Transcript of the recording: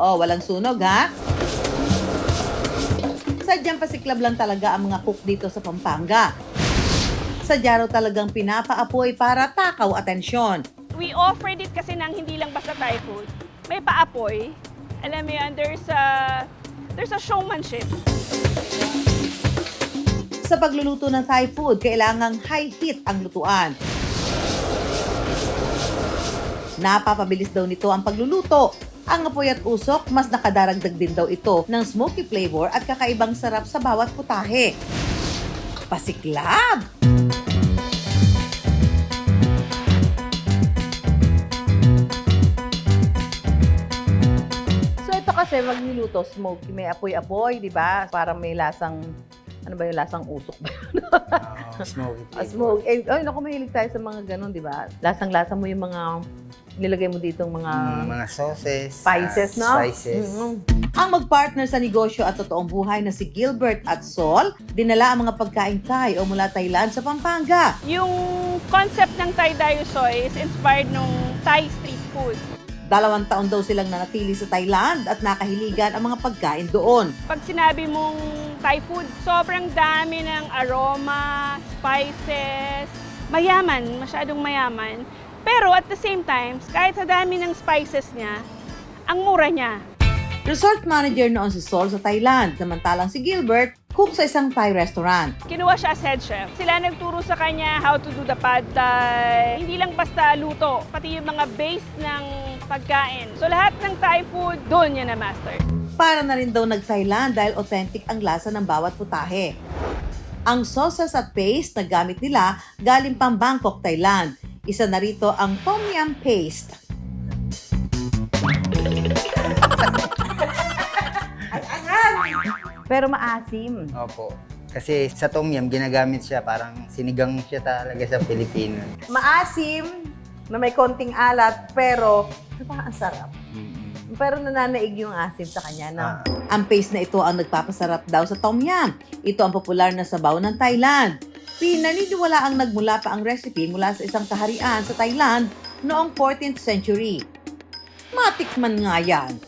Oh, walang sunog ha? Sadyang pasiklab lang talaga ang mga cook dito sa Pampanga. Sadya raw talagang pinapaapoy para takaw atensyon. We offered it kasi ng hindi lang basta Thai food. May paapoy. Alam mo yan, there's a showmanship. Sa pagluluto ng Thai food, kailangang high heat ang lutuan. Napapabilis daw nito ang pagluluto. Ang apoy at usok, mas nakadaragdag din daw ito ng smoky flavor at kakaibang sarap sa bawat putahe. Pasiklab! So ito kasi magluluto, smoky, may apoy-apoy, di ba? Parang may lasang, ano ba yung lasang usok ba? Smoky Smoke. Eh, ay, naku, mahilig tayo sa mga ganun, di ba? Lasang-lasa mo yung mga nilagay mo ditong mga mga sauces, spices, no? Spices. Ang magpartner sa negosyo at totoong buhay na si Gilbert at Sol, dinala ang mga pagkain Thai o mula Thailand sa Pampanga. Yung concept ng Thai Dayusoy is inspired nung Thai street food. 2 taon daw silang nanatili sa Thailand at nakahiligan ang mga pagkain doon. Pag sinabi mong Thai food, sobrang dami ng aroma, spices, mayaman, masyadong mayaman. Pero at the same time, kahit sa dami ng spices niya, ang mura niya. Resort manager noon si Sol sa Thailand, samantalang si Gilbert, cook sa isang Thai restaurant. Kinuha siya as head chef. Sila nagturo sa kanya how to do the pad thai. Hindi lang basta luto, pati yung mga base ng pagkain. So lahat ng Thai food, doon niya na-master. Para na rin daw nag-Thailand dahil authentic ang lasa ng bawat putahe. Ang sauces at paste na gamit nila galing pang Bangkok, Thailand. Isa na rito ang Tom Yum paste. Pero maasim. Opo. Kasi sa tom yum, ginagamit siya, parang sinigang siya talaga sa Pilipino. Maasim na may konting alat pero parang ang sarap. Pero nananaig yung asim sa kanya, no? Ang paste na ito ang nagpapasarap daw sa Tom Yum. Ito ang popular na sabaw ng Thailand. Pinaniniwala ang nagmula pa ang recipe mula sa isang kaharian sa Thailand noong 14th century. Matikman nga yan.